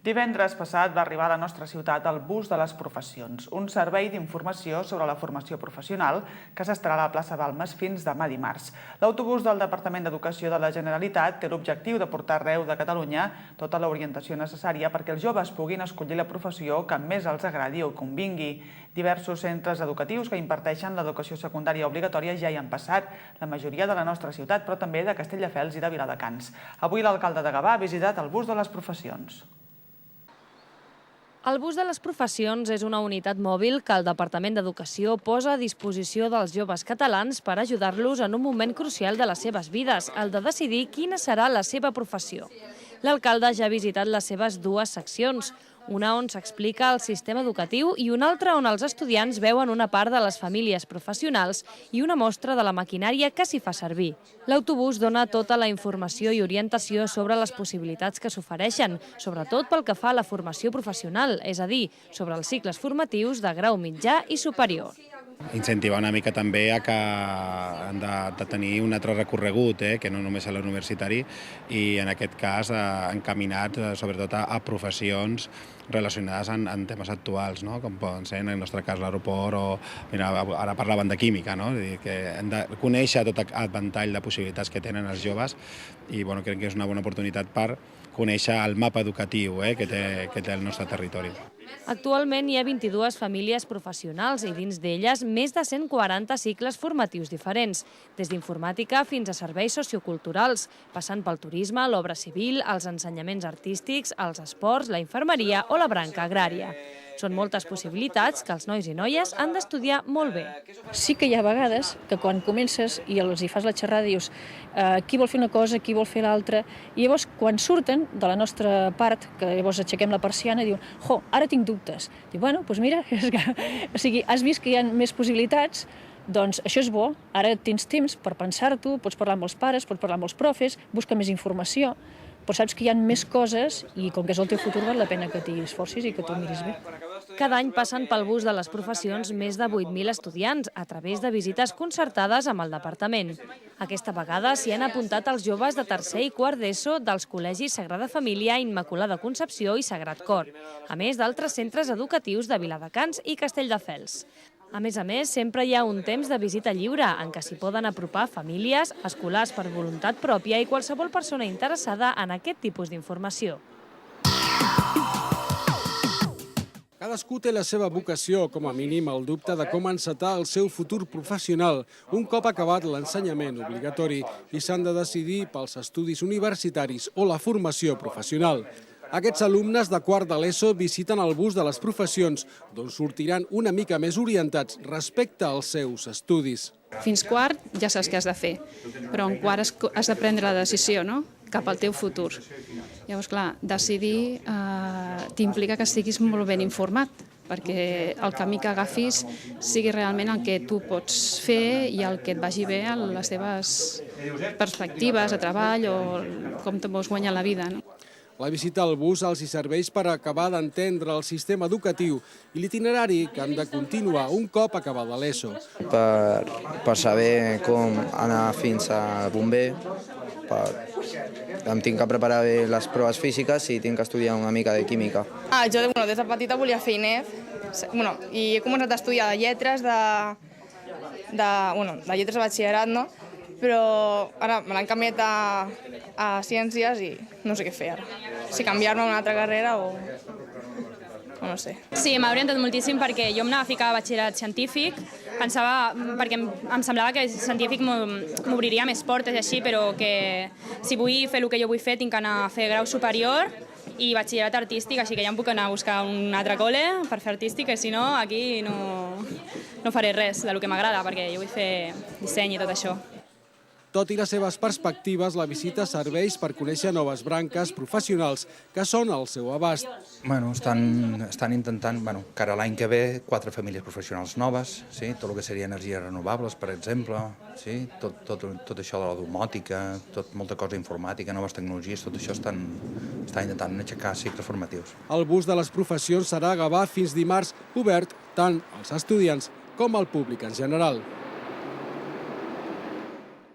Divendres passat va arribar a la nostra ciutat el Bus de les Professions, un servei d'informació sobre la formació professional que s'estarà a la plaça Balmes fins demà dimarts. L'autobús del Departament d'Educació de la Generalitat té l'objectiu de portar arreu de Catalunya tota l'orientació necessària perquè els joves puguin escollir la professió que més els agradi o convingui. Diversos centres educatius que imparteixen l'educació secundària obligatòria ja hi han passat, la majoria de la nostra ciutat, però també de Castelldefels i de Viladecans. Avui l'alcalde de Gavà ha visitat el Bus de les Professions. El Bus de les Professions és una unitat mòbil que el Departament d'Educació posa a disposició dels joves catalans per ajudar-los en un moment crucial de les seves vides, el de decidir quina serà la seva professió. L'alcalde ja ha visitat les seves dues seccions, una on s'explica el sistema educatiu i una altra on els estudiants veuen una part de les famílies professionals i una mostra de la maquinària que s'hi fa servir. L'autobús dona tota la informació i orientació sobre les possibilitats que s'ofereixen, sobretot pel que fa a la formació professional, és a dir, sobre els cicles formatius de grau mitjà i superior. Incentivar una mica també a que han de tenir un altre recorregut, que no només a l'universitari, i en aquest cas encaminat sobretot a professions relacionades amb temes actuals, com poden ser en el nostre cas l'aeroport o ara parlaven de química, que hem de conèixer tot el ventall de possibilitats que tenen els joves i crec que és una bona oportunitat per conèixer el mapa educatiu que té el nostre territori. Actualment hi ha 22 famílies professionals i dins d'elles més de 140 cicles formatius diferents, des d'informàtica fins a serveis socioculturals, passant pel turisme, l'obra civil, els ensenyaments artístics, els esports, la infermeria o la branca agrària. Són moltes possibilitats que els nois i noies han d'estudiar molt bé. Sí que hi ha vegades que quan comences i els hi fas la xerrada dius qui vol fer una cosa, qui vol fer l'altra, i llavors quan surten de la nostra part, que llavors aixequem la persiana, diuen ara tinc dubtes. Diu, doncs mira, has vist que hi ha més possibilitats, doncs això és bo, ara tens temps per pensar-t'ho, pots parlar amb els pares, pots parlar amb els profes, busca més informació, però saps que hi ha més coses i com que és el teu futur val la pena que t'hi esforcis i que t'ho miris bé. Cada any passen pel Bus de les Professions més de 8.000 estudiants a través de visites concertades amb el departament. Aquesta vegada s'hi han apuntat els joves de tercer i quart d'ESO dels col·legis Sagrada Família, Immaculada Concepció i Sagrat Cor, a més d'altres centres educatius de Viladecans i Castelldefels. A més, sempre hi ha un temps de visita lliure en què s'hi poden apropar famílies, escolars per voluntat pròpia i qualsevol persona interessada en aquest tipus d'informació. Cadascú té la seva vocació, com a mínim el dubte de com encetar el seu futur professional, un cop acabat l'ensenyament obligatori i s'han de decidir pels estudis universitaris o la formació professional. Aquests alumnes de quart de l'ESO visiten el Bus de les Professions, d'on sortiran una mica més orientats respecte als seus estudis. Fins quart ja saps què has de fer, però en quart has de prendre la decisió cap al teu futur. Llavors, clar, decidir t'implica que estiguis molt ben informat, perquè el camí que agafis sigui realment el que tu pots fer i el que et vagi bé a les teves perspectives de treball o com te vols guanyar la vida. La visita al bus els hi serveix per acabar d'entendre el sistema educatiu i l'itinerari que han de continuar un cop acabada l'ESO. Per saber com anar fins a bomber, em tinc que preparar bé les proves físiques i tinc que estudiar una mica de química. Jo des de petita volia fer INEF i he començat a estudiar lletres de batxillerat, però ara me l'han canviat a ciències i no sé què fer ara. Si canviar-me a una altra carrera o no sé. Sí, m'ha orientat moltíssim perquè jo em anava a ficar a batxillerat científic, perquè em semblava que científic m'obriria més portes i així, però que si vull fer el que jo vull fer tinc que anar a fer grau superior i batxillerat artístic, així que ja em puc anar a buscar un altre col·le per fer artístic, que si no aquí no faré res del que m'agrada, perquè jo vull fer disseny i tot això. Tot i les seves perspectives, la visita serveix per conèixer noves branques professionals que són al seu abast. Estan intentant, cara a l'any que ve, 4 famílies professionals noves, tot el que seria energies renovables, per exemple, tot això de la domòtica, molta cosa informàtica, noves tecnologies, tot això està intentant aixecar cicles formatius. El Bus de les Professions serà a Gavà fins dimarts, obert tant als estudiants com al públic en general.